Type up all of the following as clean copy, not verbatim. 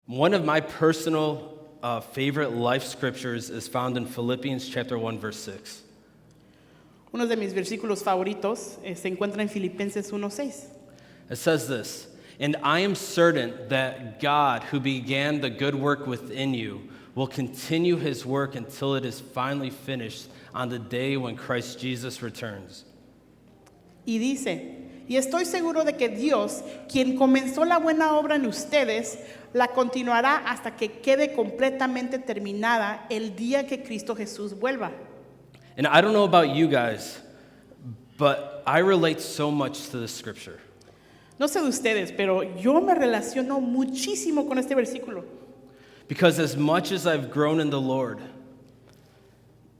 One of my personal favorite life scriptures is found in Philippians chapter 1, verse 6. Uno de mis versículos favoritos se encuentra en Filipenses 1:6. It says this, "And I am certain that God, who began the good work within you, will continue his work until it is finally finished on the day when Christ Jesus returns." Y dice, y estoy seguro de que Dios, quien comenzó la buena obra en ustedes, la continuará hasta que quede completamente terminada el día que Cristo Jesús vuelva. And I don't know about you guys, but I relate so much to this scripture. No sé de ustedes, pero yo me relaciono muchísimo con este versículo. Because as much as I've grown in the Lord,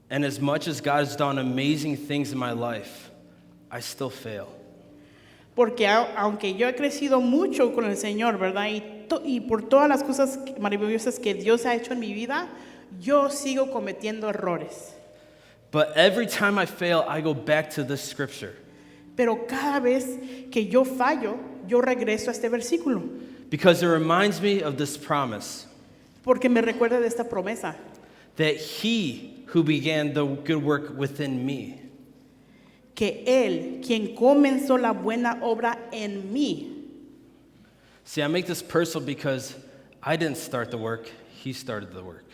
and as much as God has done amazing things in my life, I still fail. Porque aunque yo he crecido mucho con el Señor, ¿verdad? Y por todas las cosas maravillosas que Dios ha hecho en mi vida, yo sigo cometiendo errores. But every time I fail, I go back to this scripture. Pero cada vez que yo fallo, yo regreso a este versículo. Because it reminds me of this promise Porque me recuerda de esta promesa. that he who began the good work within me Que Él, quien comenzó la buena obra en mí. See, I make this personal because I didn't start the work, he started the work.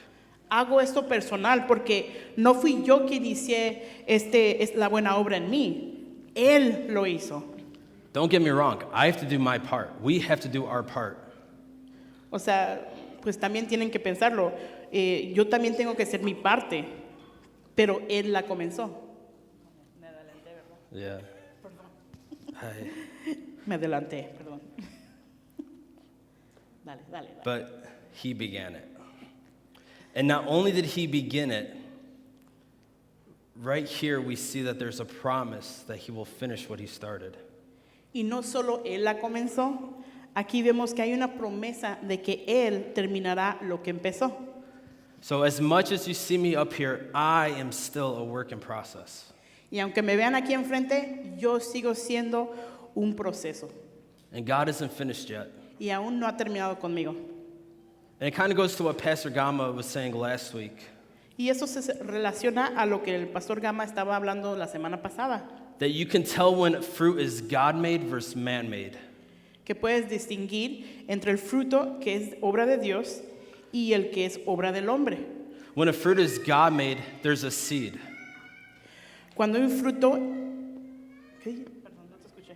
Hago esto personal porque no fui yo quien inicié la buena obra en mí. Él lo hizo. Don't get me wrong, I have to do my part. We have to do our part. O sea, pues también tienen que pensarlo. Yo también tengo que hacer mi parte, pero Él la comenzó. Me adelanté, ¿verdad? Yeah. Hi. Me adelanté, perdón. Dale. But he began it. And not only did he begin it, right here we see that there's a promise that he will finish what he started. Y no solo Él la comenzó, aquí vemos que hay una promesa de que Él terminará lo que empezó. So as much as you see me up here, I am still a work in process. Y aunque me vean aquí enfrente, yo sigo siendo un proceso. And God isn't finished yet. Y aún no ha terminado conmigo. And it kind of goes to what Pastor Gama was saying last week. Y eso se relaciona a lo que el pastor Gama estaba hablando la semana pasada. That you can tell when fruit is God-made versus man-made. Que puedes distinguir entre el fruto que es obra de Dios y el que es obra del hombre. When a fruit is God-made, there's a seed. Cuando un fruto... ¿Qué? Perdón, no te escuché.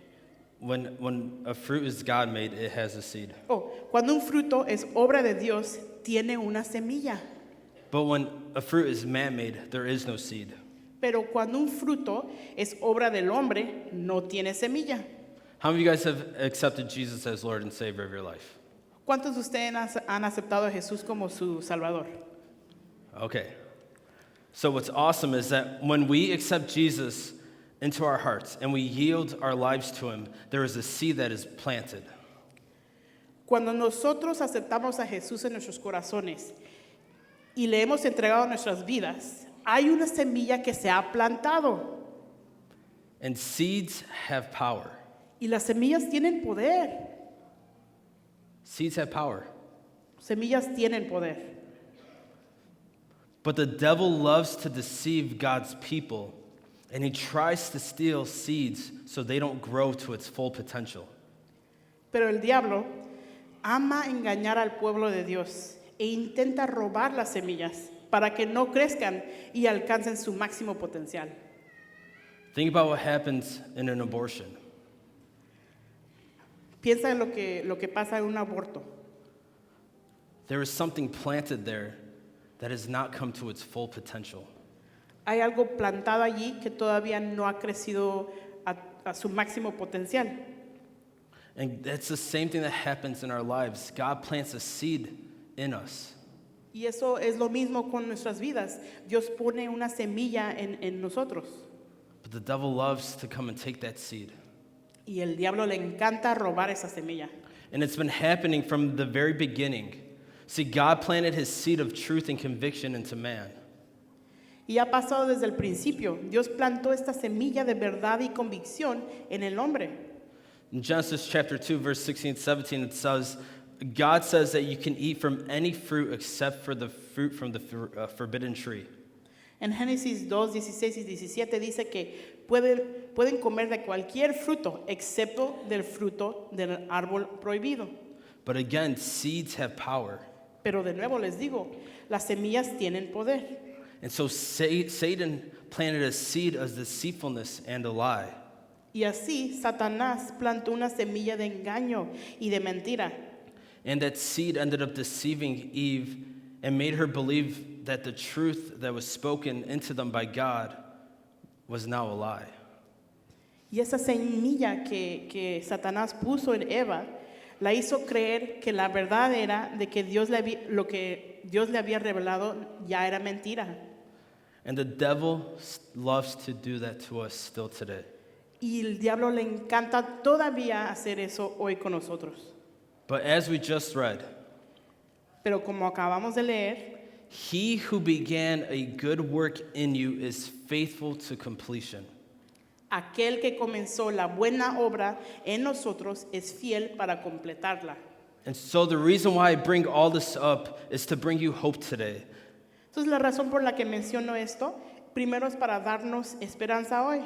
When a fruit is God-made, it has a seed. Cuando un fruto es obra de Dios, tiene una semilla. But when a fruit is man-made, there is no seed. Pero cuando un fruto es obra del hombre, no tiene semilla. How many of you guys have accepted Jesus as Lord and Savior of your life? ¿Cuántos de ustedes han aceptado a Jesús como su Salvador? Okay. So what's awesome is that when we accept Jesus into our hearts and we yield our lives to him, there is a seed that is planted. Cuando nosotros aceptamos a Jesús en nuestros corazones y le hemos entregado nuestras vidas, hay una semilla que se ha plantado. And seeds have power. Y las semillas tienen poder. Seeds have power. Semillas tienen poder. But the devil loves to deceive God's people, and he tries to steal seeds so they don't grow to its full potential. Pero el diablo ama engañar al pueblo de Dios e intenta robar las semillas para que no crezcan y alcancen su máximo potencial. Think about what happens in an abortion. Piensa en lo que pasa en un aborto. There is something planted there that has not come to its full potential. Hay algo plantado allí que todavía no ha crecido a su máximo potencial. And that's the same thing that happens in our lives. God plants a seed in us. Y eso es lo mismo con nuestras vidas. Dios pone una semilla en nosotros. But the devil loves to come and take that seed. Y el diablo le encanta robar esa semilla. And it's been happening from the very beginning. See, God planted his seed of truth and conviction into man. Y ha pasado desde el principio. Dios plantó esta semilla de verdad y convicción en el hombre. In Genesis chapter 2, verse 16 and 17, it says, God says that you can eat from any fruit except for the fruit from the forbidden tree. En Génesis 2, 16 y 17 dice que pueden comer de cualquier fruto excepto del fruto del árbol prohibido. But again, seeds have power. Pero de nuevo les digo, las semillas tienen poder. And so Satan planted a seed of deceitfulness and a lie. Y así Satanás plantó una semilla de engaño y de mentira. And that seed ended up deceiving Eve and made her believe that the truth that was spoken into them by God was now a lie. Y esa semilla que Satanás puso en Eva la hizo creer que la verdad era de que lo que Dios le había revelado ya era mentira. And the devil loves to do that to us still today. Y el diablo le encanta todavía hacer eso hoy con nosotros. But as we just read, Pero como acabamos de leer, he who began a good work in you is faithful to completion. aquel que comenzó la buena obra en nosotros es fiel para completarla. And so the reason why I bring all this up is to bring you hope today. Entonces la razón por la que menciono esto, primero es para darnos esperanza hoy.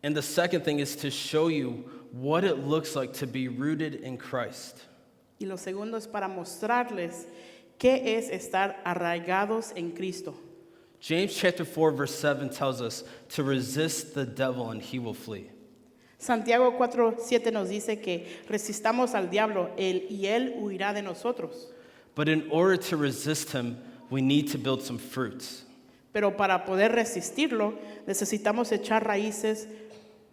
And the second thing is to show you what it looks like to be rooted in Christ. Y lo segundo es para mostrarles qué es estar arraigados en Cristo. James chapter 4 verse 7 tells us to resist the devil and he will flee. Santiago 4:7 nos dice que resistamos al diablo y él huirá de nosotros. But in order to resist him, we need to build some fruits, Pero para poder resistirlo, necesitamos echar raíces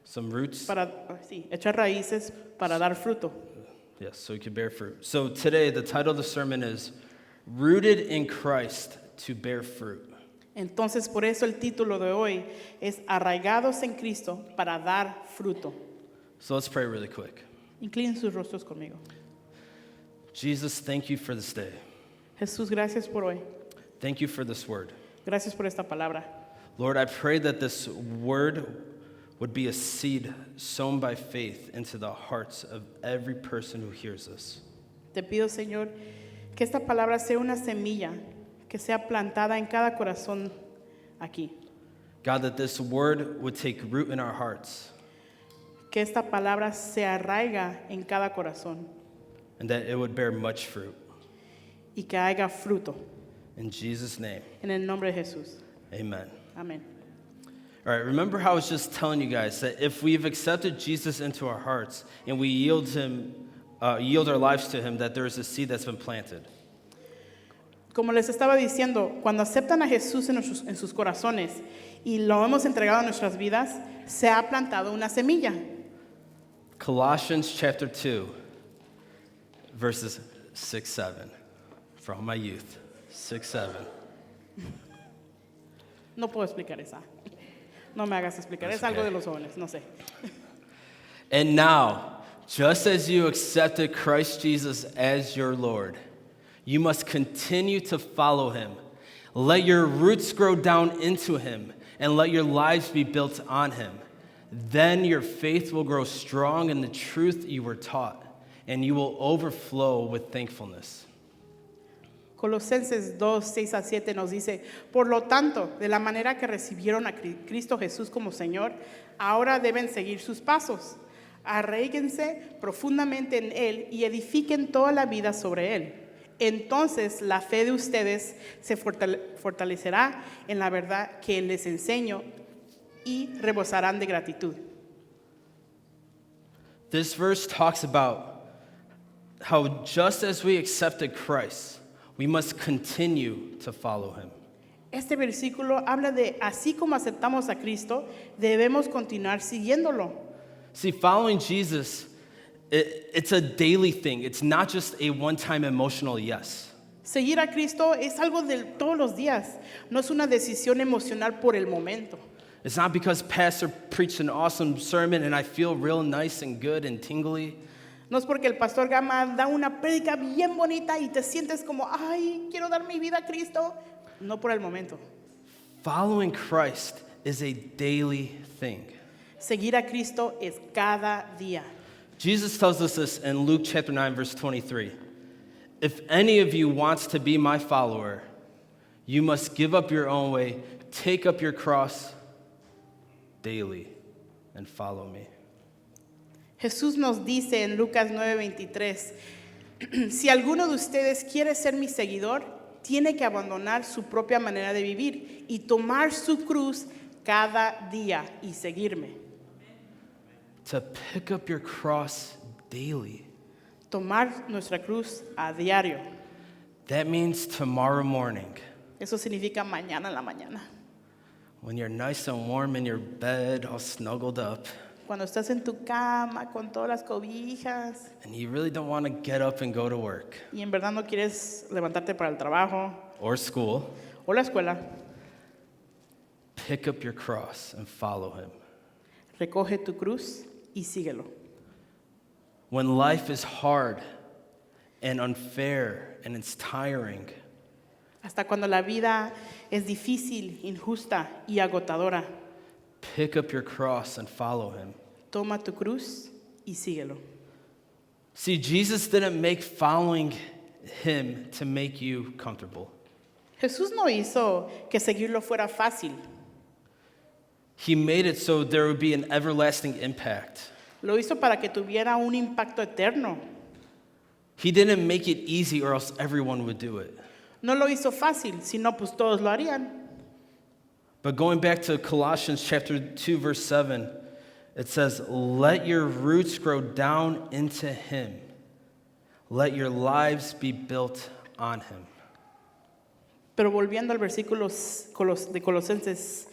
some roots. echar raíces para dar fruto. Yes, so you can bear fruit. So today, the title of the sermon is Rooted in Christ to Bear Fruit. Entonces, por eso el título de hoy es Arraigados en Cristo para dar fruto. So let's pray really quick. Inclinen sus rostros conmigo. Jesus, thank you for this day. Jesús, gracias por hoy. Thank you for this word. Gracias por esta palabra. Lord, I pray that this word would be a seed sown by faith into the hearts of every person who hears this. Te pido, Señor, que esta palabra sea una semilla que sea plantada en cada corazón aquí. God, that this word would take root in our hearts Que esta palabra se arraiga en cada corazón and that it would bear much fruit. y que haya fruto. In Jesus' name, En el nombre de Jesús. amen. Amén. All right, remember how I was just telling you guys that if we've accepted Jesus into our hearts and we yield our lives to him, that there is a seed that's been planted. Como les estaba diciendo, cuando aceptan a Jesús en sus corazones y lo hemos entregado a nuestras vidas, se ha plantado una semilla. Colossians chapter 2, verses 6, 7. For all my youth, 6, 7. No puedo explicar esa. No me hagas explicar. That's Es algo okay. de los jóvenes, no sé. And now, just as you accepted Christ Jesus as your Lord, you must continue to follow him. Let your roots grow down into him, and let your lives be built on him. Then your faith will grow strong in the truth you were taught, and you will overflow with thankfulness. Colosenses 2, 6 a 7 nos dice, por lo tanto, de la manera que recibieron a Cristo Jesús como Señor, ahora deben seguir sus pasos. Arraíguense profundamente en Él y edifiquen toda la vida sobre Él. Entonces la fe de ustedes se fortalecerá en la verdad que les enseño y rebosarán de gratitud. This verse talks about how just as we accepted Christ, we must continue to follow him. Este versículo habla de así como aceptamos a Cristo, debemos continuar siguiéndolo. See, following Jesus, it's a daily thing. It's not just a one-time emotional yes. Seguir a Cristo es algo de todos los días, no es una decisión emocional por el momento. It's not because pastor preached an awesome sermon and I feel real nice and good and tingly. No es porque el pastor Gama da una prédica bien bonita y te sientes como, ay, quiero dar mi vida a Cristo. No por el momento. Following Christ is a daily thing. Seguir a Cristo es cada día. Jesus tells us this in Luke chapter 9, verse 23. If any of you wants to be my follower, you must give up your own way, take up your cross daily, and follow me. Jesús nos dice en Lucas 9:23, si alguno de ustedes quiere ser mi seguidor, tiene que abandonar su propia manera de vivir y tomar su cruz cada día y seguirme. To pick up your cross daily. Tomar nuestra cruz a diario. That means tomorrow morning, Eso significa mañana en la mañana. when you're nice and warm in your bed, all snuggled up, Cuando estás en tu cama con todas las cobijas and you really don't want to get up and go to work y en verdad no quieres levantarte para el trabajo or school, o la escuela, pick up your cross and follow him. recoge tu cruz y síguelo. When life is hard and unfair and it's tiring, Hasta cuando la vida es difícil, injusta y agotadora, pick up your cross and follow him. toma tu cruz y síguelo. See, Jesus didn't make following him to make you comfortable. Jesús no hizo que seguirlo fuera fácil. He made it so there would be an everlasting impact. Lo hizo para que tuviera un impacto eterno. He didn't make it easy or else everyone would do it. No lo hizo fácil, si no, pues todos lo harían. But going back to Colossians chapter 2, verse 7, it says, let your roots grow down into him. Let your lives be built on him. Pero volviendo al versículo de Colosenses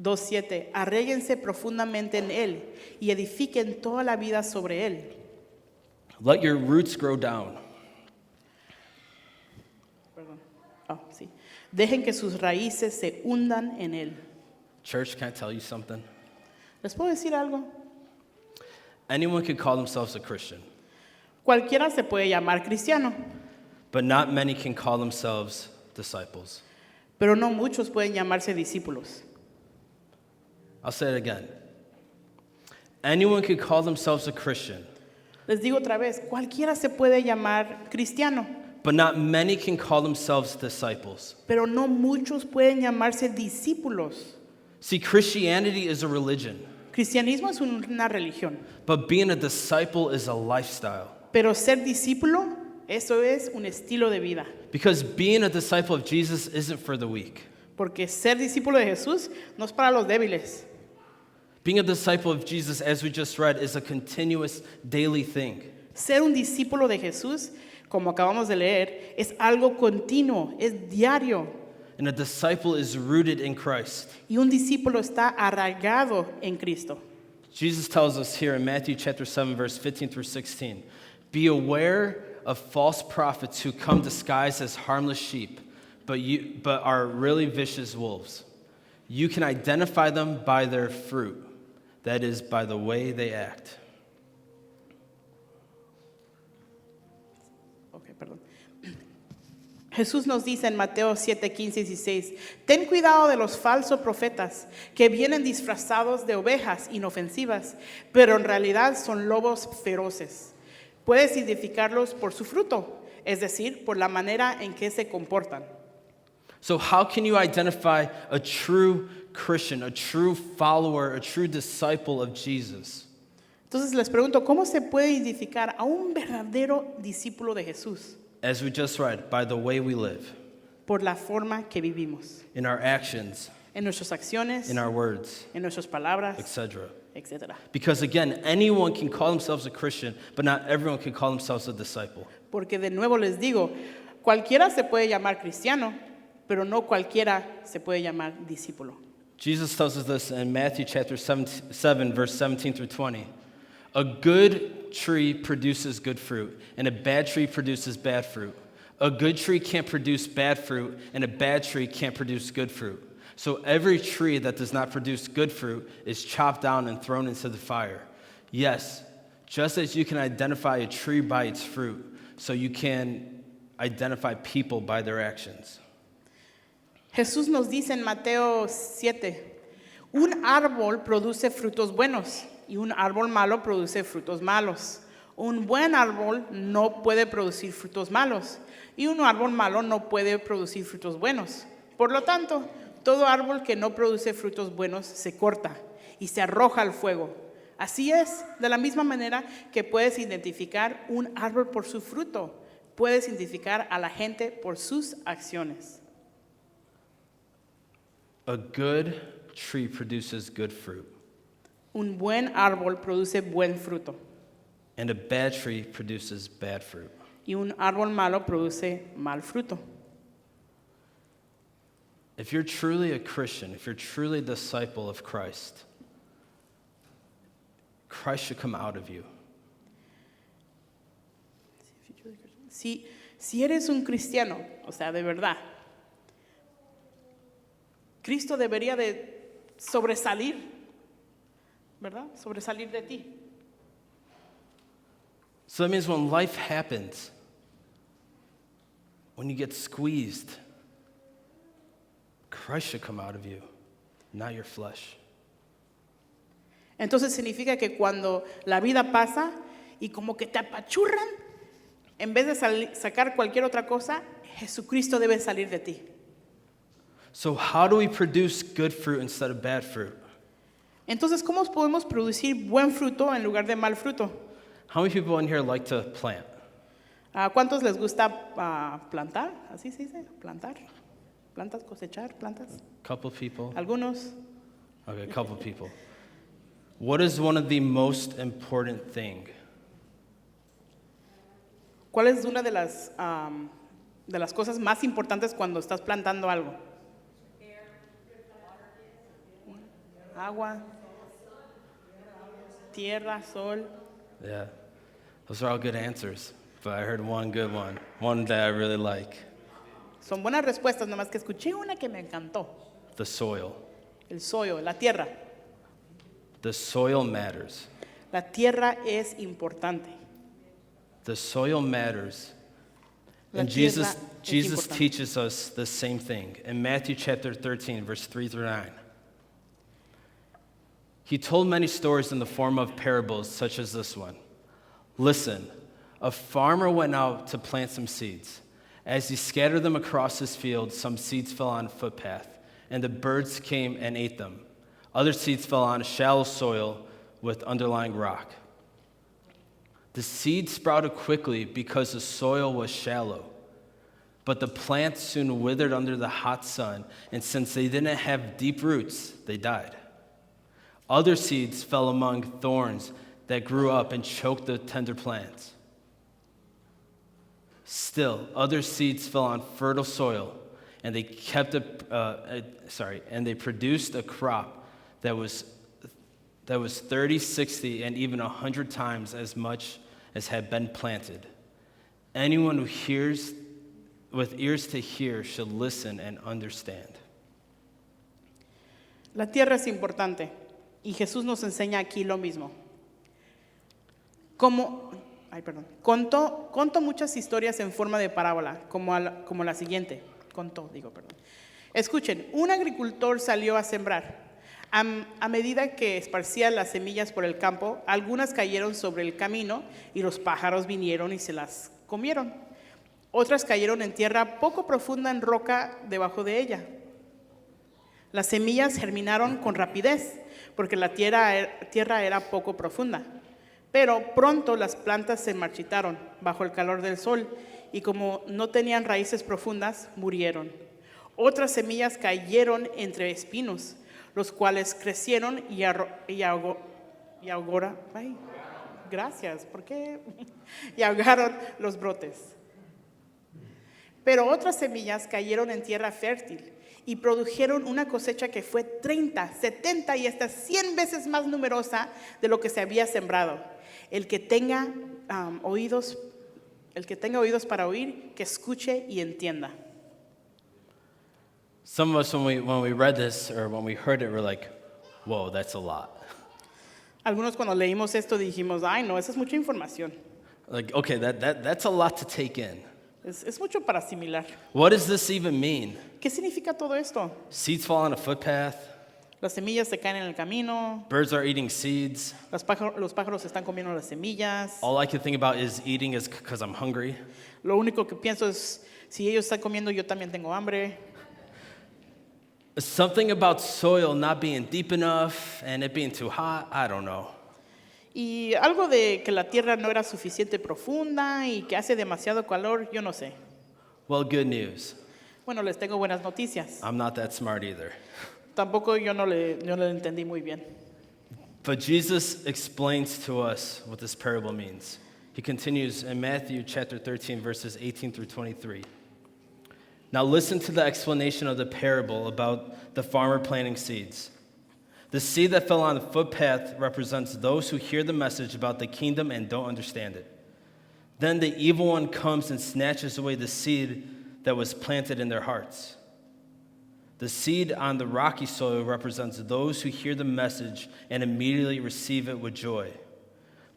2:7, arréguense profundamente en él y edifiquen toda la vida sobre él. Let your roots grow down. Perdón. Sí. Dejen que sus raíces se hundan en él. Church, can I tell you something? ¿Les puedo decir algo? Anyone could call themselves a Christian, Cualquiera se puede llamar cristiano, but not many can call themselves disciples. pero no muchos pueden llamarse discípulos. I'll say it again. Anyone could call themselves a Christian, Les digo otra vez, cualquiera se puede llamar cristiano, but not many can call themselves disciples. pero no muchos pueden llamarse discípulos. See, Christianity is a religion, Cristianismo es una religión, but being a disciple is a lifestyle. pero ser discípulo, eso es un estilo de vida. Because being a disciple of Jesus isn't for the weak. Porque ser discípulo de Jesús no es para los débiles. Being a disciple of Jesus, as we just read, is a continuous daily thing. Ser un discípulo de Jesús, como acabamos de leer, es algo continuo, es diario. And a disciple is rooted in Christ. Y un discípulo está arraigado en Cristo. Jesus tells us here in Matthew chapter 7, verse 15 through 16, be aware of false prophets who come disguised as harmless sheep, but are really vicious wolves. You can identify them by their fruit, that is, by the way they act. Perdón. Jesús nos dice en Mateo 7, 15 y 16, ten cuidado de los falsos profetas que vienen disfrazados de ovejas inofensivas, pero en realidad son lobos feroces. Puedes identificarlos por su fruto, es decir, por la manera en que se comportan. So how can you identify a true Christian, a true follower, a true disciple of Jesus? Entonces les pregunto, ¿cómo se puede identificar a un verdadero discípulo de Jesús? As we just read, by the way we live, Por la forma que vivimos, in our actions, en nuestras acciones, in our words, en nuestras palabras, etc. etc. Because again, anyone can call themselves a Christian, but not everyone can call themselves a disciple. Porque de nuevo les digo, cualquiera se puede llamar cristiano, pero no cualquiera se puede llamar discípulo. Jesus tells us this in Matthew chapter 7, verse 17 through 20. A good tree produces good fruit, and a bad tree produces bad fruit. A good tree can't produce bad fruit, and a bad tree can't produce good fruit. So every tree that does not produce good fruit is chopped down and thrown into the fire. Yes, just as you can identify a tree by its fruit, so you can identify people by their actions. Jesús nos dice en Mateo 7, un árbol produce frutos buenos y un árbol malo produce frutos malos. Un buen árbol no puede producir frutos malos y un árbol malo no puede producir frutos buenos. Por lo tanto, todo árbol que no produce frutos buenos se corta y se arroja al fuego. Así es, de la misma manera que puedes identificar un árbol por su fruto, puedes identificar a la gente por sus acciones. A good tree produces good fruit, Un buen árbol produce buen fruto and a bad tree produces bad fruit. y un árbol malo produce mal fruto. If you're truly a Christian, if you're truly a disciple of Christ, Christ should come out of you. Si eres un cristiano, o sea, de verdad, Cristo debería de sobresalir, ¿verdad? Sobresalir de ti. So that means when life happens, when you get squeezed, Christ should come out of you, not your flesh. Entonces significa que cuando la vida pasa y como que te apachurran, en vez de sacar cualquier otra cosa, Jesucristo debe salir de ti. So how do we produce good fruit instead of bad fruit? Entonces, ¿cómo podemos producir buen fruto en lugar de mal fruto? How many people in here like to plant? ¿A cuántos les gusta plantar? ¿Así se dice? ¿Plantar? ¿Plantas? ¿Cosechar? ¿Plantas? Couple people? ¿Algunos? Okay, a couple people. What is one of the most important thing? ¿Cuál es una de las cosas más importantes cuando estás plantando algo? Agua, tierra, sol. Yeah, those are all good answers, but I heard one good one that I really like, Son buenas respuestas, nomás que escuché una que me encantó. the soil. El suelo, la tierra. The soil matters. La tierra es importante. The soil matters. La And tierra Jesus es importante. teaches us the same thing in Matthew chapter 13, verse 3 through 9. He told many stories in the form of parables, such as this one. Listen, a farmer went out to plant some seeds. As he scattered them across his field, some seeds fell on a footpath, and the birds came and ate them. Other seeds fell on shallow soil with underlying rock. The seed sprouted quickly because the soil was shallow. But the plants soon withered under the hot sun, and since they didn't have deep roots, they died. Other seeds fell among thorns that grew up and choked the tender plants. Still, other seeds fell on fertile soil, and they and they produced a crop that was 30, 60, and even 100 times as much as had been planted. Anyone who hears with ears to hear should listen and understand. La tierra es importante y Jesús nos enseña aquí lo mismo. Contó muchas historias en forma de parábola, como la siguiente. Escuchen, un agricultor salió a sembrar. A medida que esparcía las semillas por el campo, algunas cayeron sobre el camino y los pájaros vinieron y se las comieron. Otras cayeron en tierra poco profunda en roca debajo de ella. Las semillas germinaron con rapidez porque la tierra era poco profunda. Pero pronto las plantas se marchitaron bajo el calor del sol y como no tenían raíces profundas, murieron. Otras semillas cayeron entre espinos, los cuales crecieron y ahogaron los brotes. Pero otras semillas cayeron en tierra fértil y produjeron una cosecha que fue 30, 70 y hasta 100 veces más numerosa de lo que se había sembrado. El que tenga oídos para oír, que escuche y entienda. Some of us, when we read this or when we heard it, we're like, whoa, that's a lot. Algunos cuando leímos esto dijimos, ay no, esa es mucha información. Like, okay, that's a lot to take in. Es mucho para asimilar. What does this even mean? ¿Qué significa todo esto? Seeds fall on a footpath. Las semillas se caen en el camino, Birds are eating seeds. los pájaros están comiendo las semillas. All I can think about is eating is because I'm hungry. Lo único que pienso es, si ellos están comiendo, yo también tengo hambre. Something about soil not being deep enough and it being too hot, I don't know. Y algo de que la tierra no era suficiente profunda y que hace demasiado calor, yo no sé. Well, good news. Bueno, les tengo buenas noticias. I'm not that smart either. Tampoco yo no le entendí muy bien. But Jesus explains to us what this parable means. He continues in Matthew chapter 13, verses 18 through 23. Now listen to the explanation of the parable about the farmer planting seeds. The seed that fell on the footpath represents those who hear the message about the kingdom and don't understand it. Then the evil one comes and snatches away the seed that was planted in their hearts. The seed on the rocky soil represents those who hear the message and immediately receive it with joy.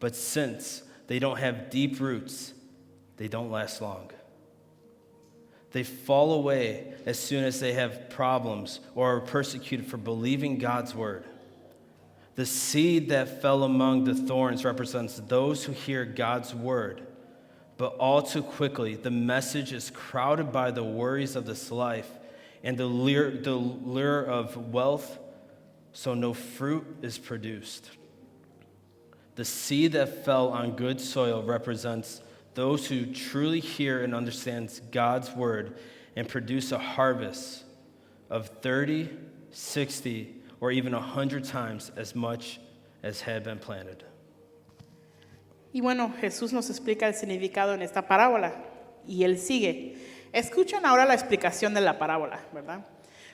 But since they don't have deep roots, they don't last long. They fall away as soon as they have problems or are persecuted for believing God's word. The seed that fell among the thorns represents those who hear God's word, but all too quickly the message is crowded by the worries of this life and the lure of wealth, so no fruit is produced. The seed that fell on good soil represents those who truly hear and understand God's word and produce a harvest of 30, 60, or even 100 times as much as had been planted. Y bueno, Jesús nos explica el significado en esta parábola. Y él sigue. Escuchen ahora la explicación de la parábola, ¿verdad?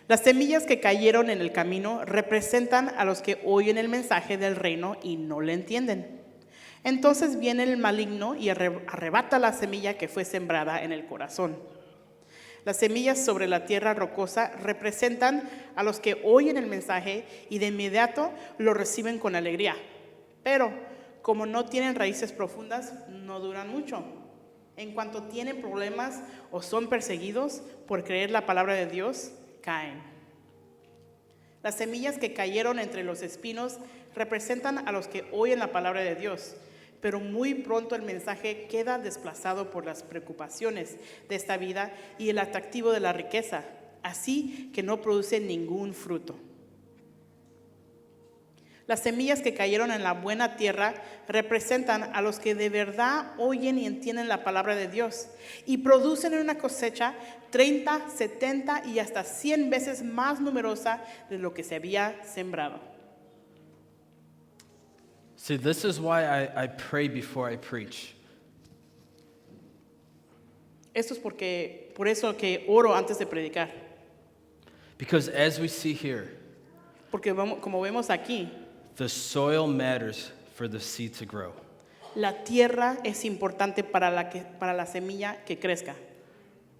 Las semillas que cayeron en el camino representan a los que oyen el mensaje del reino y no le entienden. Entonces viene el maligno y arrebata la semilla que fue sembrada en el corazón. Las semillas sobre la tierra rocosa representan a los que oyen el mensaje y de inmediato lo reciben con alegría. Pero como no tienen raíces profundas, no duran mucho. En cuanto tienen problemas o son perseguidos por creer la palabra de Dios, caen. Las semillas que cayeron entre los espinos representan a los que oyen la palabra de Dios, pero muy pronto el mensaje queda desplazado por las preocupaciones de esta vida y el atractivo de la riqueza, así que no produce ningún fruto. Las semillas que cayeron en la buena tierra representan a los que de verdad oyen y entienden la palabra de Dios y producen una cosecha 30, 70 y hasta 100 veces más numerosa de lo que se había sembrado. See, this is why I pray before I preach. Esto es por eso que oro antes de predicar. Because as we see here, Porque como vemos aquí, the soil matters for the seed to grow. la tierra es importante para la semilla que crezca.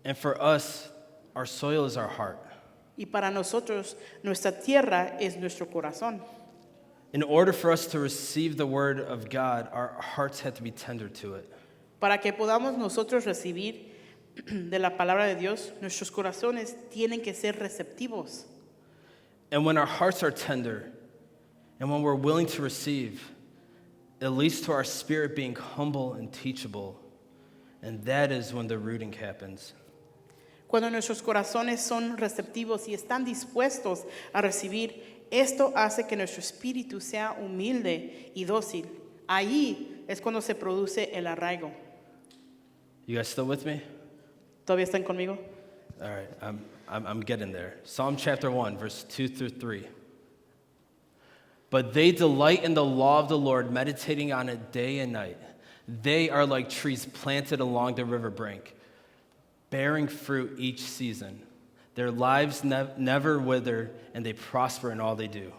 And for us, our soil is our heart. Y para nosotros, nuestra tierra es nuestro corazón. In order for us to receive the word of God, our hearts have to be tender to it. Para que podamos nosotros recibir de la palabra de Dios, nuestros corazones tienen que ser receptivos. And when our hearts are tender, and when we're willing to receive, it leads to our spirit being humble and teachable. And that is when the rooting happens. Cuando nuestros corazones son receptivos y están dispuestos a recibir, esto hace que nuestro espíritu sea humilde y dócil. Ahí es cuando se produce el arraigo. You guys still with me? ¿Todavía están conmigo? All right, I'm getting there. Psalm chapter 1, verse 2 through 3. But they delight in the law of the Lord, meditating on it day and night. They are like trees planted along the river brink, bearing fruit each season. Their lives never wither, and they prosper in all they do.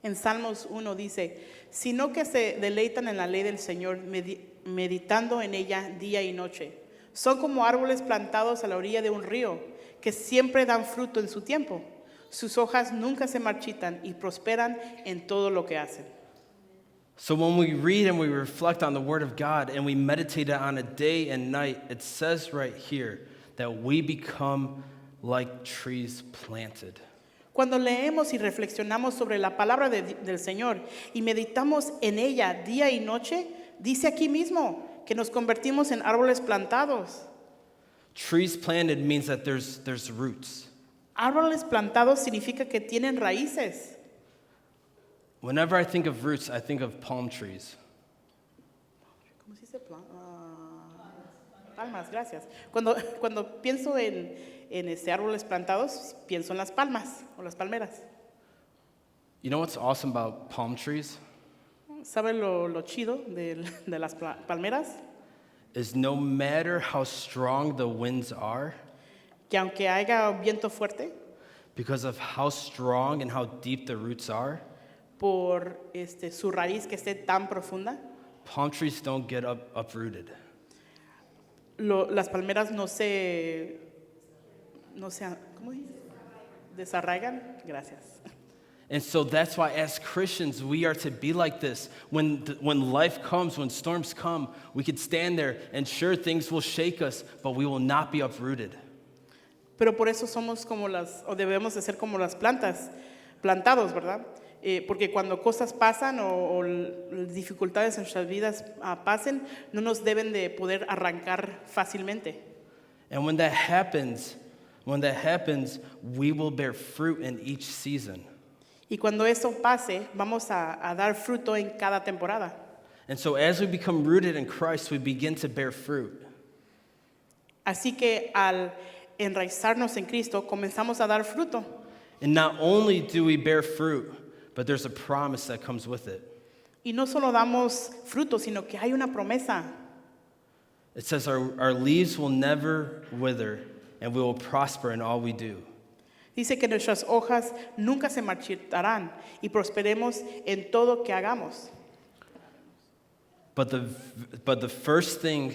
En Salmos 1 dice, sino que se deleitan en la ley del Señor, meditando en ella día y noche. Son como árboles plantados a la orilla de un río, que siempre dan fruto en su tiempo. Sus hojas nunca se marchitan y prosperan en todo lo que hacen. So when we read and we reflect on the Word of God and we meditate on it day and night, it says right here that we become like trees planted. Cuando leemos y reflexionamos sobre la palabra del Señor y meditamos en ella día y noche, dice aquí mismo que nos convertimos en árboles plantados. Trees planted means that there's roots. Árboles plantados significa que tienen raíces. Whenever I think of roots, I think of palm trees. ¿Cómo se dice? Palmas, gracias. Cuando pienso en árboles plantados, pienso en las palmas o las palmeras. You know what's awesome about palm trees? ¿Sabe lo chido de las palmeras? Is no matter how strong the winds are, Que aunque haya viento fuerte, because of how strong and how deep the roots are, por su raíz que esté tan profunda, palm trees don't get uprooted. Las palmeras no se, ¿cómo dice? Desarraigan. Gracias. And so that's why as Christians, we are to be like this. When life comes, when storms come, we could stand there and sure things will shake us, but we will not be uprooted. Pero por eso somos como o debemos de ser como las plantados, ¿verdad? Porque cuando cosas pasan o dificultades en nuestras vidas pasen, no nos deben de poder arrancar fácilmente. And when that happens, we will bear fruit in each season. Y cuando eso pase, vamos a dar fruto en cada temporada. And so as we become rooted in Christ, we begin to bear fruit. Así que al enraizarnos en Cristo, comenzamos a dar fruto. And not only do we bear fruit, but there's a promise that comes with it. Y no solo damos fruto, sino que hay una promesa. It says our leaves will never wither, and we will prosper in all we do. Dice que nuestras hojas nunca se marchitarán y prosperemos en todo que hagamos. But the first thing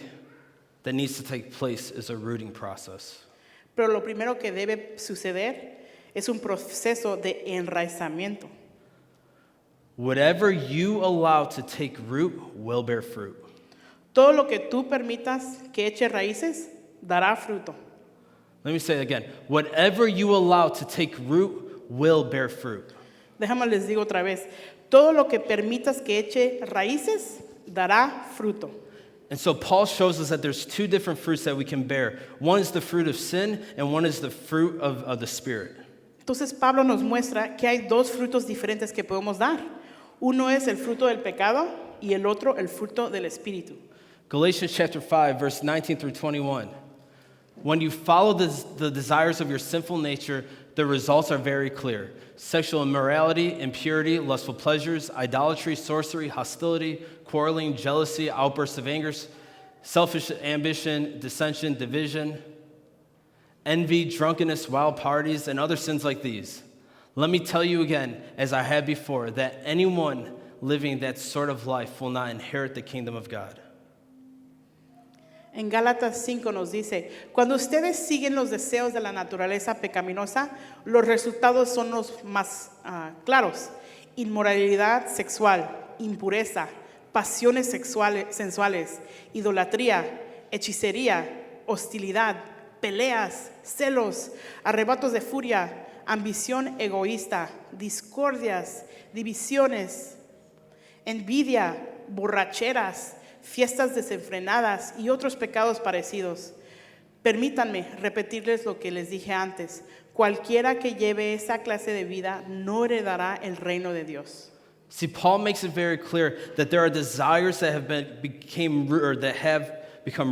that needs to take place is a rooting process. Pero lo primero que debe suceder es un proceso de enraizamiento. Whatever you allow to take root will bear fruit. Todo lo que tú permitas que eche raíces dará fruto. Let me say it again. Whatever you allow to take root will bear fruit. Déjame les digo otra vez. Todo lo que permitas que eche raíces dará fruto. And so Paul shows us that there's two different fruits that we can bear. One is the fruit of sin, and one is the fruit of the Spirit. Entonces Pablo nos muestra que hay dos frutos diferentes que podemos dar. Uno es el fruto del pecado y el otro el fruto del Espíritu. Galatians chapter 5, verse 19 through 21. When you follow the desires of your sinful nature, the results are very clear. Sexual immorality, impurity, lustful pleasures, idolatry, sorcery, hostility, quarreling, jealousy, outbursts of anger, selfish ambition, dissension, division, envy, drunkenness, wild parties, and other sins like these. Let me tell you again, as I have before, that anyone living that sort of life will not inherit the kingdom of God. En Gálatas 5 nos dice, cuando ustedes siguen los deseos de la naturaleza pecaminosa, los resultados son los más claros. Inmoralidad sexual, impureza, pasiones sensuales, idolatría, hechicería, hostilidad, peleas, celos, arrebatos de furia, ambición egoísta, discordias, divisiones, envidia, borracheras, fiestas desenfrenadas y otros pecados parecidos. Permítanme repetirles lo que les dije antes. Cualquiera que lleve esa clase de vida no heredará el reino de Dios. See, Paul makes it very clear that there are desires that have become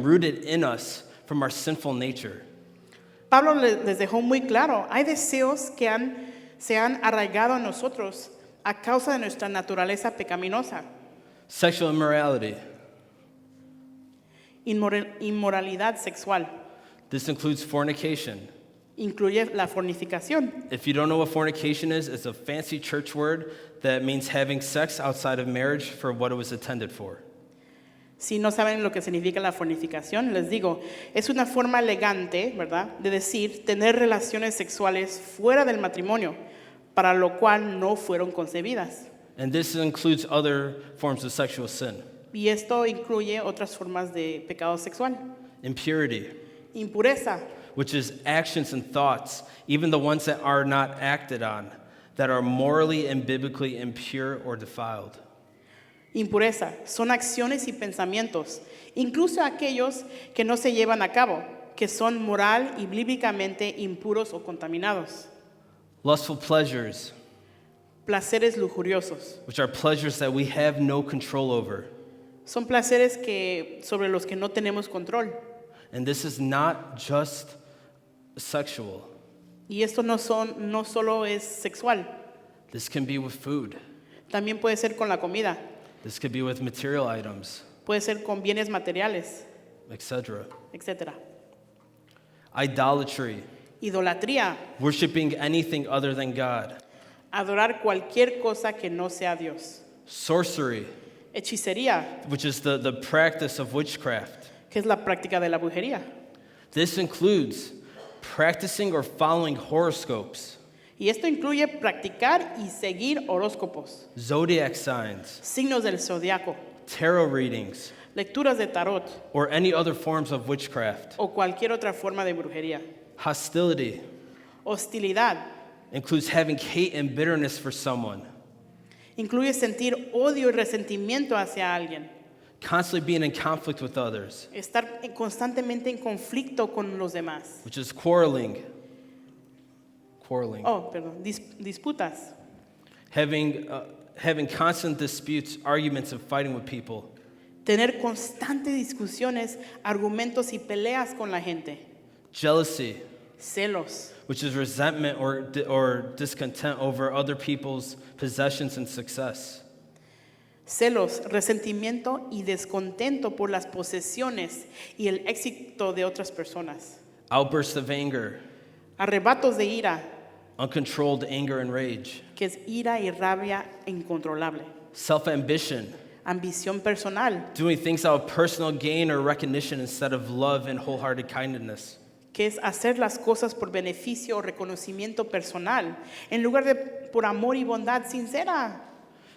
rooted in us from our sinful nature. Pablo les dejó muy claro, hay deseos que se han arraigado en nosotros a causa de nuestra naturaleza pecaminosa. Sexual immorality. Inmoralidad sexual. This includes fornication. Incluye la fornicación. If you don't know what fornication is, it's a fancy church word that means having sex outside of marriage for what it was intended for. Si no saben lo que significa la fornicación, les digo, es una forma elegante, ¿verdad?, de decir tener relaciones sexuales fuera del matrimonio, para lo cual no fueron concebidas. And this includes other forms of sexual sin. Y esto incluye otras formas de pecado sexual. Impurity. Impureza. which is actions and thoughts, even the ones that are not acted on, that are morally and biblically impure or defiled. Impureza son acciones y pensamientos, incluso aquellos que no se llevan a cabo, que son moral y bíblicamente impuros o contaminados. Lustful pleasures, Placeres lujuriosos which are pleasures that we have no control over. son placeres sobre los que no tenemos control. And this is not just sexual. Y esto no solo es sexual, This can be with food. también puede ser con la comida, This could be with material items, puede ser con bienes materiales, etc. etc. Idolatry, Idolatría, worshiping anything other than God. adorar cualquier cosa que no sea Dios. Sorcery, Hechicería, which is the practice of witchcraft. que es la práctica de la brujería. This includes practicing or following horoscopes, Y esto incluye practicar y seguir horóscopos, zodiac signs, signos del zodiaco, tarot readings, lecturas de tarot or any other forms of witchcraft. o cualquier otra forma de brujería. Hostility Hostilidad includes having hate and bitterness for someone, incluye sentir odio y resentimiento hacia alguien, constantly being in conflict with others, estar constantemente en conflicto con los demás. which is quarreling, Disputas, having constant disputes, arguments, and fighting with people, tener constantes discusiones, argumentos y peleas con la gente. jealousy, Celos, which is resentment or discontent over other people's possessions and success. celos, resentimiento y descontento por las posesiones y el éxito de otras personas. Outbursts of anger, Arrebatos de ira, uncontrolled anger and rage. que es ira y rabia incontrolable. Self-ambition, Ambición personal, doing things out of personal gain or recognition instead of love and wholehearted kindness. que es hacer las cosas por beneficio o reconocimiento personal, en lugar de por amor y bondad sincera.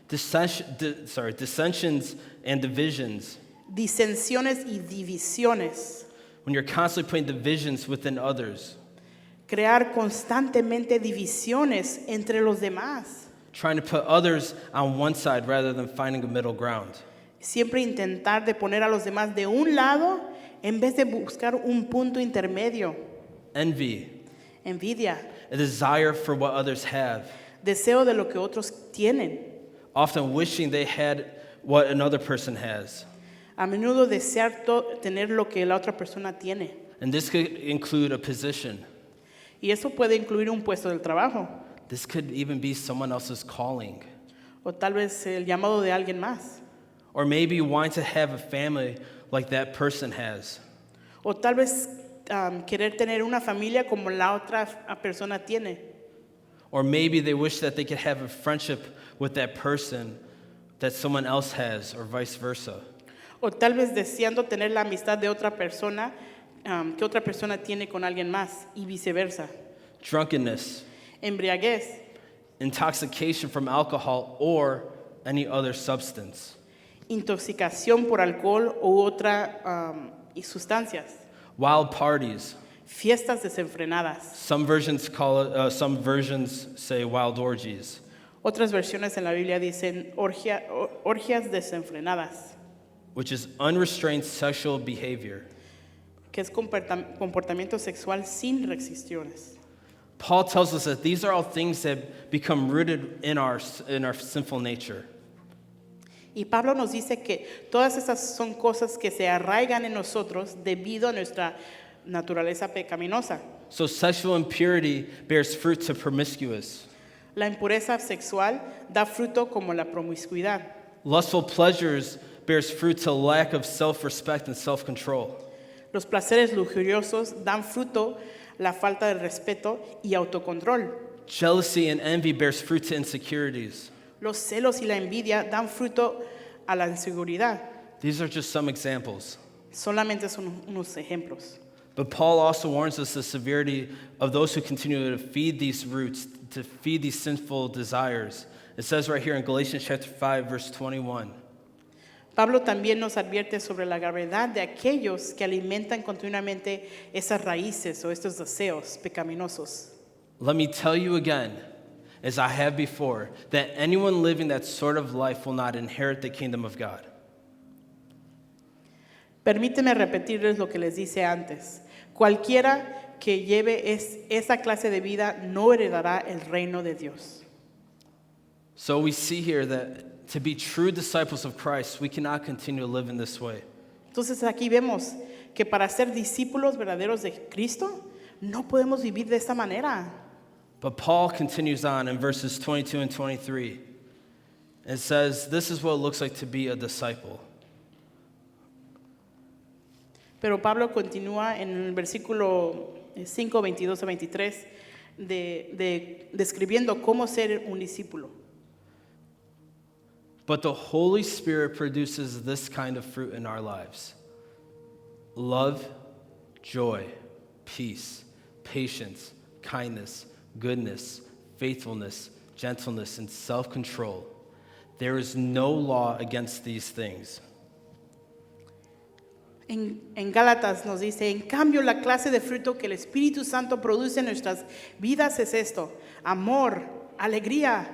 Dissensions and divisions, Disensiones y divisiones. when you're constantly putting divisions within others, Crear constantemente divisiones entre los demás. trying to put others on one side rather than finding a middle ground. Siempre intentar de poner a los demás de un lado en vez de buscar un punto intermedio. Envy, Envidia, a desire for what others have, deseo de lo que otros tienen. often wishing they had what another person has. A menudo desear tener lo que la otra persona tiene. And this could include a position. Y eso puede incluir un puesto del trabajo This could even be someone else's calling. o tal vez el llamado de alguien más. Or maybe wanting to have a family like that person has. O tal vez querer tener una familia como la otra persona tiene. Or maybe they wish that they could have a friendship with that person that someone else has, or vice versa. O tal vez deseando tener la amistad de otra persona que otra persona tiene con alguien más y viceversa. Drunkenness, Embriaguez, intoxication from alcohol or any other substance. intoxicación por alcohol u otra y sustancias. Wild parties. Fiestas desenfrenadas. Some versions some versions say wild orgies. Otras versiones en la Biblia dicen orgias desenfrenadas, Which is unrestrained sexual behavior. que es comportamiento sexual sin restricciones. Paul tells us that these are all things that become rooted in our sinful nature. Y Pablo nos dice que todas esas son cosas que se arraigan en nosotros debido a nuestra naturaleza pecaminosa. So sexual impurity bears fruit to promiscuous. La impureza sexual da fruto como la promiscuidad. Lustful pleasures bears fruit to lack of self-respect and self-control. Los placeres lujuriosos dan fruto la falta de respeto y autocontrol. Jealousy and envy bears fruit to insecurities. Los celos y la envidia dan fruto a la inseguridad. These are just some examples. Solamente son unos ejemplos. But Paul also warns us the severity of those who continue to feed these roots, to feed these sinful desires. It says right here in Galatians chapter 5, verse 21. Pablo también nos advierte sobre la gravedad de aquellos que alimentan continuamente esas raíces o estos deseos pecaminosos. Let me tell you again, as I have before, that anyone living that sort of life will not inherit the kingdom of God. Permíteme repetirles lo que les dice antes. Cualquiera que lleve esa clase de vida no heredará el reino de Dios. So we see here that to be true disciples of Christ, we cannot continue to live in this way. Entonces aquí vemos que para ser discípulos verdaderos de Cristo no podemos vivir de esta manera. But Paul continues on in verses 22 and 23. It says, this is what it looks like to be a disciple. Pero Pablo continúa en el versículo 5, 22 a 23 describiendo cómo ser un discípulo. But the Holy Spirit produces this kind of fruit in our lives: love, joy, peace, patience, kindness, goodness, faithfulness, gentleness, and self-control. There is no law against these things. En Gálatas nos dice, en cambio la clase de fruto que el Espíritu Santo produce en nuestras vidas es esto: amor, alegría,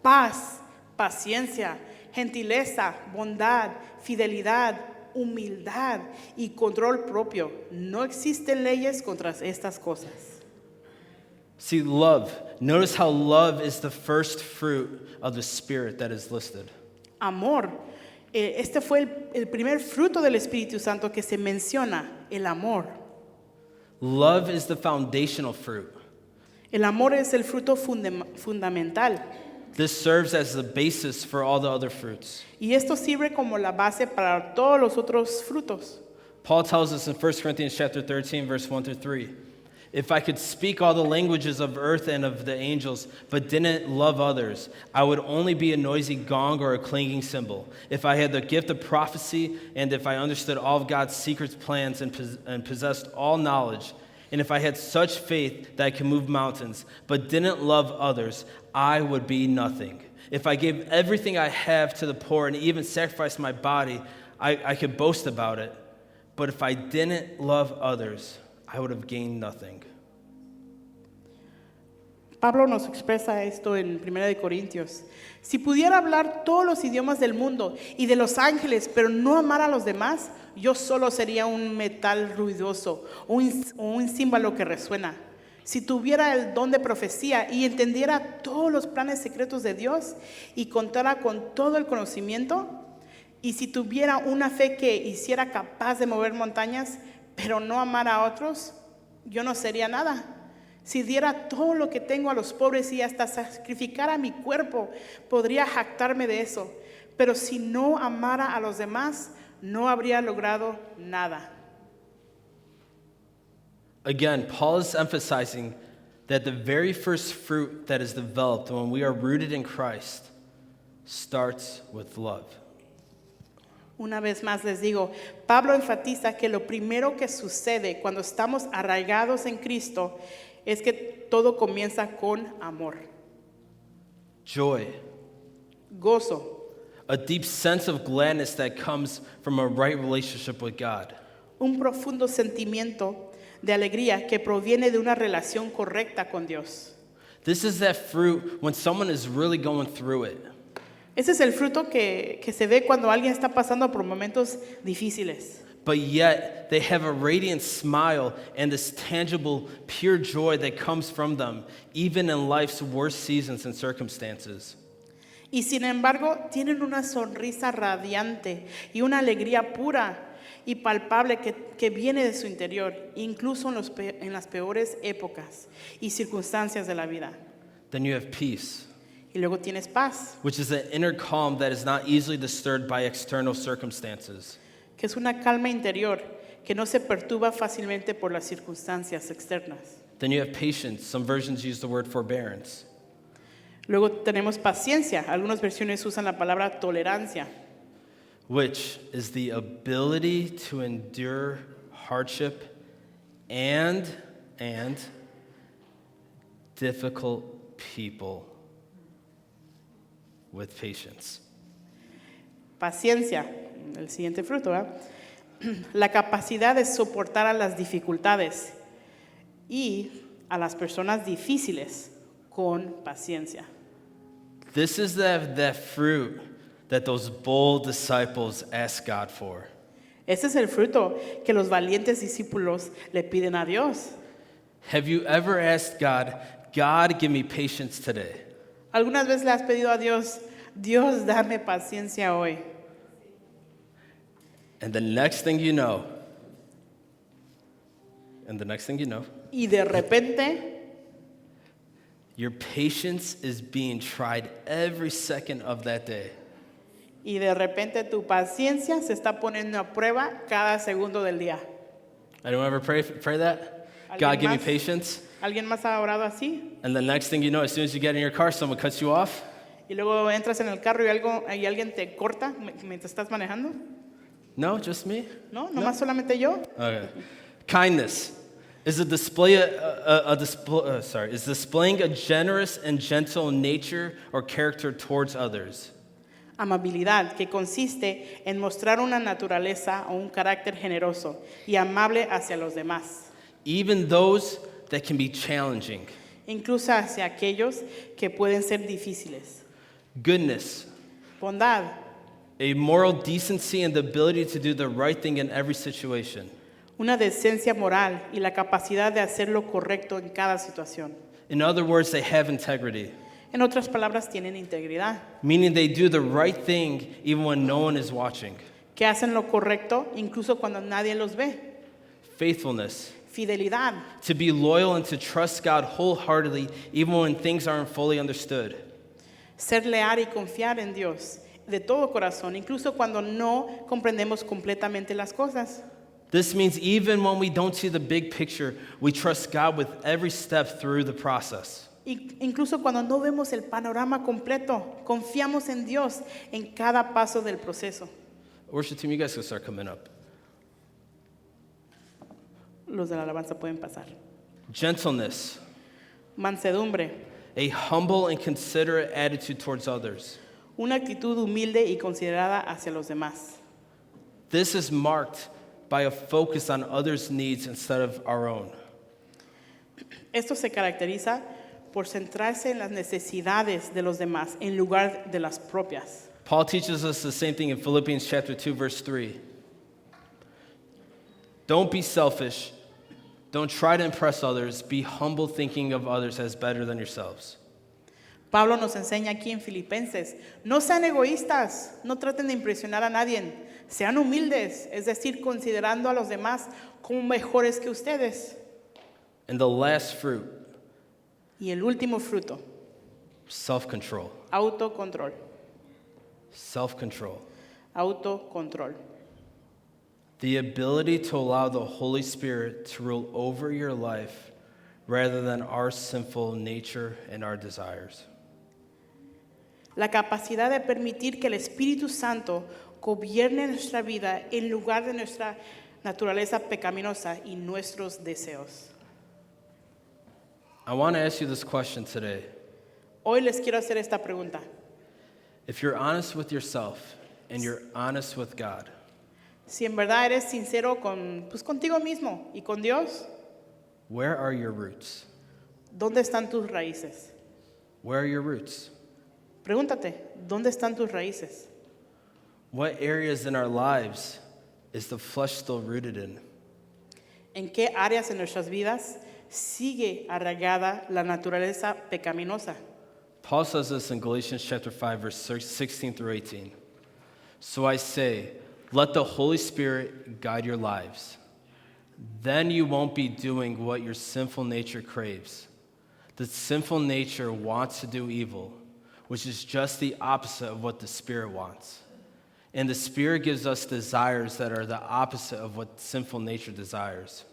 paz, paciencia, gentileza, bondad, fidelidad, humildad y control propio. No existen leyes contra estas cosas. See, love. Notice how love is the first fruit of the Spirit that is listed. Amor. Este fue el primer fruto del Espíritu Santo que se menciona, el amor. Love is the foundational fruit. El amor es el fruto fundamental. This serves as the basis for all the other fruits. Y esto sirve como la base para todos los otros frutos. Paul tells us in 1 Corinthians chapter 13, verse 1 through 3, if I could speak all the languages of earth and of the angels, but didn't love others, I would only be a noisy gong or a clanging cymbal. If I had the gift of prophecy, and if I understood all of God's secret plans and possessed all knowledge, and if I had such faith that I could move mountains, but didn't love others, I would be nothing. If I gave everything I have to the poor and even sacrificed my body, I could boast about it. But if I didn't love others, I would have gained nothing. Pablo nos expresa esto en 1 de Corintios. Si pudiera hablar todos los idiomas del mundo y de los ángeles, pero no amar a los demás, yo solo sería un metal ruidoso o un címbalo que resuena. Si tuviera el don de profecía y entendiera todos los planes secretos de Dios y contara con todo el conocimiento, y si tuviera una fe que hiciera capaz de mover montañas, pero no amar a otros, yo no sería nada. Si diera todo lo que tengo a los pobres y hasta sacrificara mi cuerpo, podría jactarme de eso. Pero si no amara a los demás, no habría logrado nada. Again, Paul is emphasizing that the very first fruit that is developed when we are rooted in Christ starts with love. Una vez más les digo, Pablo enfatiza que lo primero que sucede cuando estamos arraigados en Cristo es que todo comienza con amor, Joy, gozo, a deep sense of gladness that comes from a right relationship with God. un profundo sentimiento de alegría que proviene de una relación correcta con Dios. This is that fruit when someone is really going through it. Ese es el fruto que se ve cuando alguien está pasando por momentos difíciles. But yet they have a radiant smile and this tangible, pure joy that comes from them, even in life's worst seasons and circumstances. Y sin embargo, tienen una sonrisa radiante y una alegría pura y palpable que viene de su interior, incluso en las peores épocas y circunstancias de la vida. Then you have peace, Y luego tienes paz, which is an inner calm that is not easily disturbed by external circumstances. que es una calma interior que no se perturba fácilmente por las circunstancias externas. Then you have patience. Some versions use the word forbearance. Luego tenemos paciencia. Algunas versiones usan la palabra tolerancia, Which is the ability to endure hardship and difficult people with patience. paciencia, el siguiente fruto, ¿verdad? La capacidad de soportar a las dificultades y a las personas difíciles con paciencia. This is that fruit that those bold disciples asked God for. Este es el fruto que los valientes discípulos le piden a Dios. Have you ever asked God, God, give me patience today? ¿Algunas veces le has pedido a Dios, Dios, dame paciencia hoy? And the next thing you know, Y de repente, your patience is being tried every second of that day. tu paciencia se está poniendo a prueba cada segundo del día. Anyone ever pray that? ¿Alguien God, give me más? patience. ¿Alguien más ha orado así? And the next thing you know, as soon as you get in your car, someone cuts you off. Y luego entras en el carro y alguien te corta mientras estás manejando. No, just me? No, nomás solamente yo. Okay. Kindness is displaying a generous and gentle nature or character towards others. Amabilidad, que consiste en mostrar una naturaleza o un carácter generoso y amable hacia los demás, Even those that can be challenging. incluso hacia aquellos que pueden ser difíciles. Goodness, Bondad, a moral decency and the ability to do the right thing in every situation. una decencia moral y la capacidad de hacer lo correcto en cada situación. In other words, they have integrity, En otras palabras, tienen integridad, meaning they do the right thing even when no one is watching. que hacen lo correcto incluso cuando nadie los ve. Faithfulness, Fidelidad, to be loyal and to trust God wholeheartedly even when things aren't fully understood. ser leal y confiar en Dios de todo corazón, incluso cuando no comprendemos completamente las cosas. This means even when we don't see the big picture, we trust God with every step through the process. Incluso cuando no vemos el panorama completo, confiamos en Dios en cada paso del proceso. Worship team, you guys can start coming up. Los de la alabanza pueden pasar. Gentleness, Mansedumbre, a humble and considerate attitude towards others. una actitud humilde y considerada hacia los demás. This is marked by a focus on others' needs instead of our own. Esto se caracteriza por centrarse en las necesidades de los demás en lugar de las propias. Paul teaches us the same thing in Philippians chapter 2, verse 3. Don't be selfish. Don't try to impress others. Be humble, thinking of others as better than yourselves. Pablo nos enseña aquí en Filipenses, no sean egoístas, no traten de impresionar a nadie, sean humildes, es decir, considerando a los demás como mejores que ustedes. And the last fruit, Y el último fruto, self-control. autocontrol, Self-control. autocontrol. The ability to allow the Holy Spirit to rule over your life rather than our sinful nature and our desires. La capacidad de permitir que el Espíritu Santo gobierne nuestra vida en lugar de nuestra naturaleza pecaminosa y nuestros deseos. I want to ask you this question today. Hoy les quiero hacer esta pregunta. If you're honest with yourself and you're honest with God, Si en verdad eres sincero contigo mismo y con Dios, where are your roots? ¿dónde están tus raíces? Where are your roots? Pregúntate, ¿dónde están tus raíces? What areas in our lives is the flesh still rooted in? ¿En qué áreas en nuestras vidas sigue arraigada la naturaleza pecaminosa? Paul says this in Galatians chapter 5, verse 16 through 18. So I say, let the Holy Spirit guide your lives. Then you won't be doing what your sinful nature craves. The sinful nature wants to do evil, which is just the opposite of what the Spirit wants. And the Spirit gives us desires that are the opposite of what sinful nature desires.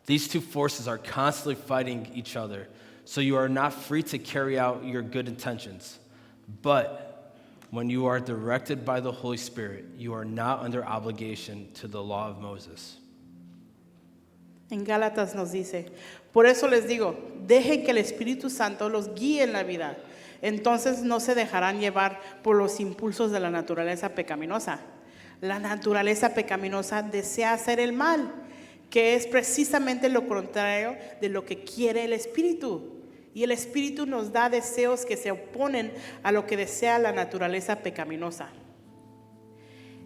These two forces are constantly fighting each other, so you are not free to carry out your good intentions. But when you are directed by the Holy Spirit, you are not under obligation to the law of Moses. En Gálatas nos dice, por eso les digo, dejen que el Espíritu Santo los guíe en la vida. entonces no se dejarán llevar por los impulsos de la naturaleza pecaminosa. La naturaleza pecaminosa desea hacer el mal, que es precisamente lo contrario de lo que quiere el Espíritu. Y el Espíritu nos da deseos que se oponen a lo que desea la naturaleza pecaminosa.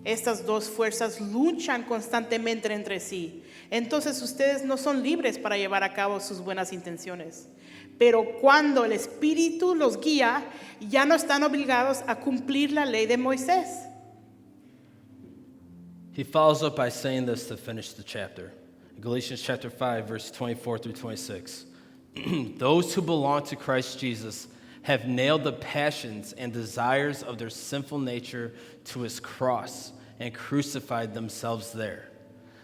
Estas dos fuerzas luchan constantemente entre sí. Entonces ustedes no son libres para llevar a cabo sus buenas intenciones. Pero cuando el Espíritu los guía, ya no están obligados a cumplir la ley de Moisés. He follows up by saying this to finish the chapter. Galatians chapter 5, verse 24 through 26. Those who belong to Christ Jesus have nailed the passions and desires of their sinful nature to his cross and crucified themselves there.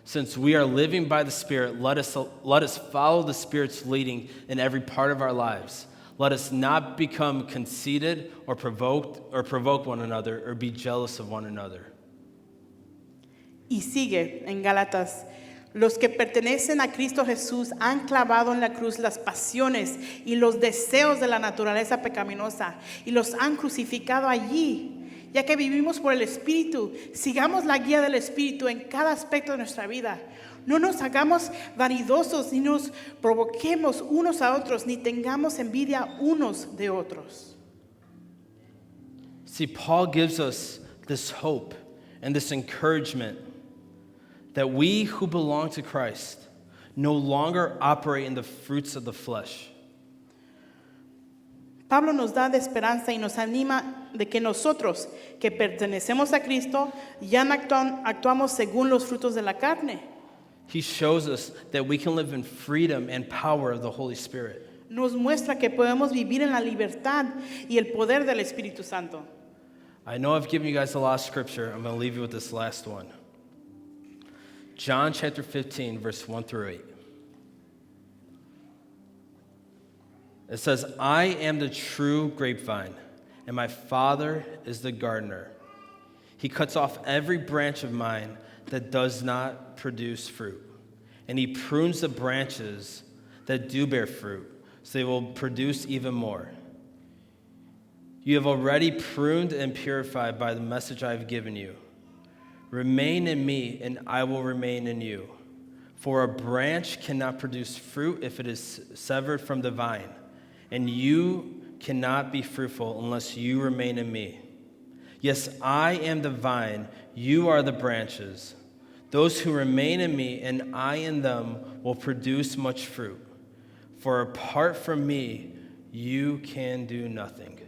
Since we are living by the Spirit, let us follow the Spirit's leading in every part of our lives. Let us not become conceited or provoke one another or be jealous of one another. Y sigue en Gálatas. Los que pertenecen a Cristo Jesús han clavado en la cruz las pasiones y los deseos de la naturaleza pecaminosa y los han crucificado allí. Ya que vivimos por el Espíritu, sigamos la guía del Espíritu en cada aspecto de nuestra vida. No nos hagamos vanidosos, ni nos provoquemos unos a otros, ni tengamos envidia unos de otros. See, Paul gives us this hope and this encouragement that we who belong to Christ no longer operate in the fruits of the flesh. Pablo nos da de esperanza y nos anima de que nosotros que pertenecemos a Cristo ya no actuamos según los frutos de la carne. He shows us that we can live in freedom and power of the Holy Spirit. Nos muestra que podemos vivir en la libertad y el poder del Espíritu Santo. I know I've given you guys a lot of scripture. I'm going to leave you with this last one. John chapter 15, verse 1 through 8. It says, I am the true grapevine, and my Father is the gardener. He cuts off every branch of mine that does not produce fruit, and he prunes the branches that do bear fruit, so they will produce even more. You have already pruned and purified by the message I have given you. Remain in me, and I will remain in you. For a branch cannot produce fruit if it is severed from the vine, and you cannot be fruitful unless you remain in me. Yes, I am the vine, you are the branches. Those who remain in me and I in them will produce much fruit. For apart from me, you can do nothing.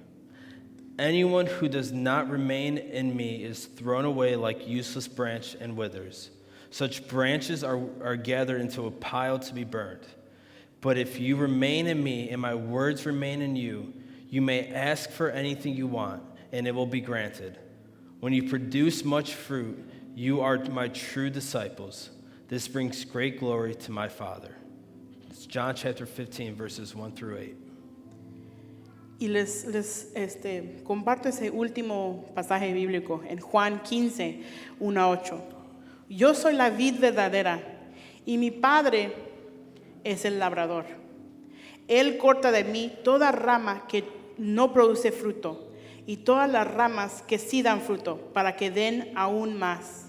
Anyone who does not remain in me is thrown away like useless branch and withers. Such branches are gathered into a pile to be burned. But if you remain in me and my words remain in you, you may ask for anything you want, and it will be granted. When you produce much fruit, you are my true disciples. This brings great glory to my Father. It's John chapter 15, verses 1 through 8. Y les comparto ese último pasaje bíblico en Juan 15, 1 a 8. Yo soy la vid verdadera y mi Padre es el labrador. Él corta de mí toda rama que no produce fruto y todas las ramas que sí dan fruto para que den aún más.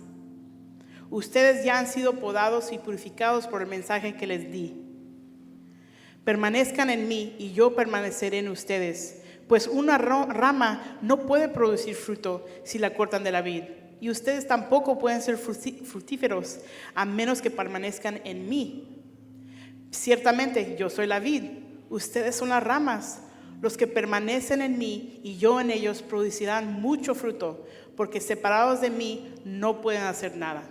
Ustedes ya han sido podados y purificados por el mensaje que les di. Permanezcan en mí y yo permaneceré en ustedes, pues una rama no puede producir fruto si la cortan de la vid, y ustedes tampoco pueden ser fructíferos a menos que permanezcan en mí. Ciertamente yo soy la vid, ustedes son las ramas. Los que permanecen en mí y yo en ellos producirán mucho fruto, porque separados de mí no pueden hacer nada.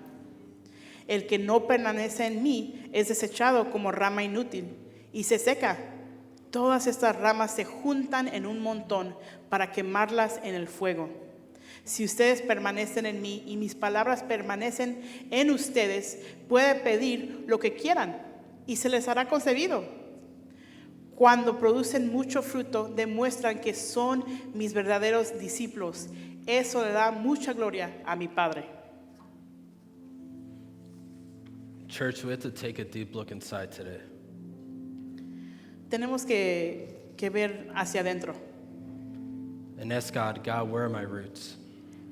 El que no permanece en mí es desechado como rama inútil y se seca. Todas estas ramas se juntan en un montón para quemarlas en el fuego. Si ustedes permanecen en mí y mis palabras permanecen en ustedes, pueden pedir lo que quieran y se les hará concedido. Cuando producen mucho fruto, demuestran que son mis verdaderos discípulos. Eso le da mucha gloria a mi Padre. Church, we have to take a deep look inside today. Tenemos que ver hacia adentro. and ask God, God, where are my roots?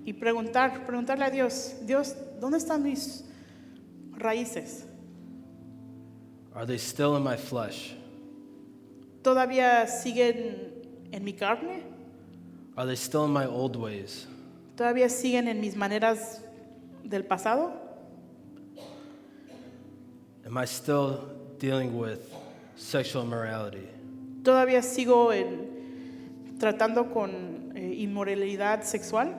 Y preguntarle a Dios, Dios, ¿dónde están mis raíces? Are they still in my flesh? ¿Todavía siguen en mi carne? Are they still in my old ways? ¿Todavía siguen en mis maneras del pasado? Am I still dealing with sexual immorality? ¿Todavía sigo tratando con inmoralidad sexual?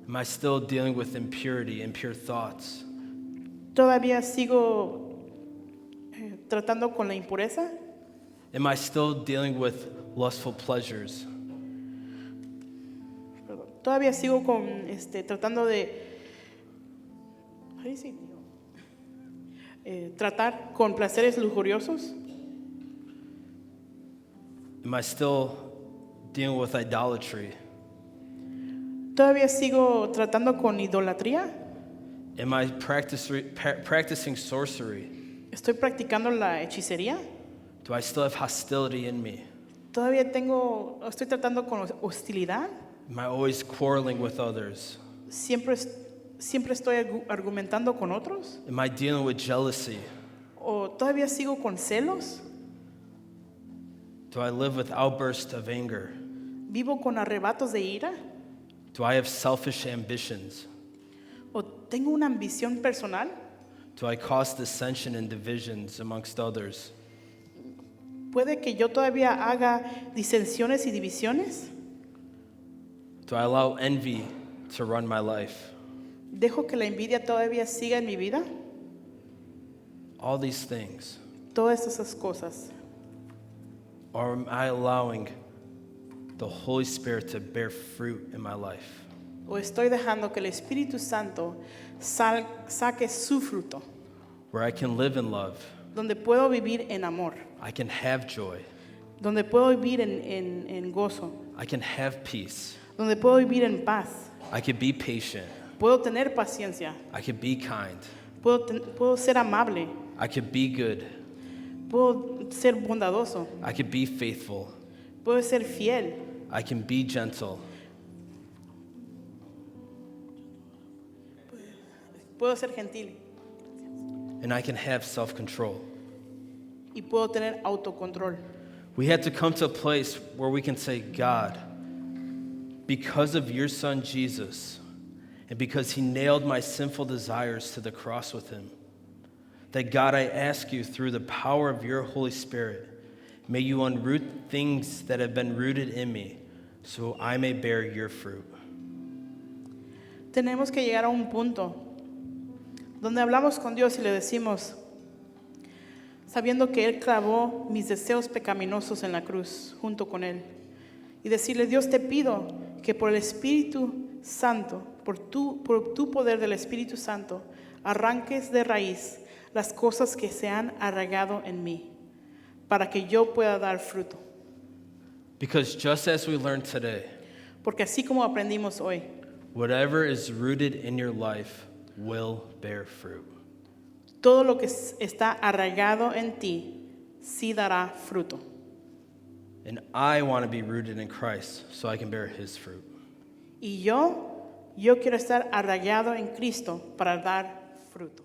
Am I still dealing with impurity, impure thoughts? ¿Todavía sigo tratando con la impureza? Am I still dealing with lustful pleasures? Perdón. ¿Todavía sigo tratando de how do you say, tratar con placeres lujuriosos? Am I still dealing with idolatry? ¿Todavía sigo tratando con idolatría? Am I practicing sorcery? ¿Estoy practicando la hechicería? Do I still have hostility in me? ¿Todavía estoy tratando con hostilidad? Am I always quarreling with others? ¿Siempre estoy argumentando con otros? Am I dealing with jealousy? ¿O todavía sigo con celos? Do I live with outbursts of anger? ¿Vivo con arrebatos de ira? Do I have selfish ambitions? ¿O tengo una ambición personal? Do I cause dissension and divisions amongst others? ¿Puede que yo todavía haga disensiones y divisiones? Do I allow envy to run my life? ¿Dejo que la envidia todavía siga en mi vida? All these things. Todas esas cosas. Or am I allowing the Holy Spirit to bear fruit in my life? ¿O estoy dejando que el Espíritu Santo saque su fruto? Where I can live in love, Donde puedo vivir en amor. I can have joy, Donde puedo vivir en gozo. I can have peace, Donde puedo vivir en paz. I can be patient, Puedo tener paciencia. I can be kind, Puedo ser amable. I can be good, Puedo ser bondadoso. I can be faithful, Puedo ser fiel. I can be gentle, Puedo ser gentil. and I can have self-control. Y puedo tener autocontrol. We had to come to a place where we can say, God, because of your son Jesus, and because he nailed my sinful desires to the cross with him, that God, I ask you through the power of your Holy Spirit, may you unroot things that have been rooted in me so I may bear your fruit. Tenemos que llegar a un punto donde hablamos con Dios y le decimos, sabiendo que Él clavó mis deseos pecaminosos en la cruz junto con Él, y decirle, Dios, te pido que por el Espíritu Santo, por tu poder del Espíritu Santo, arranques de raíz las cosas que se han arraigado en mí, para que yo pueda dar fruto. Because just as we learned today, Porque así como aprendimos hoy, whatever is rooted in your life will bear fruit. todo lo que está arraigado en ti sí dará fruto. And I want to be rooted in Christ so I can bear his fruit. Y yo quiero estar arraigado en Cristo para dar fruto.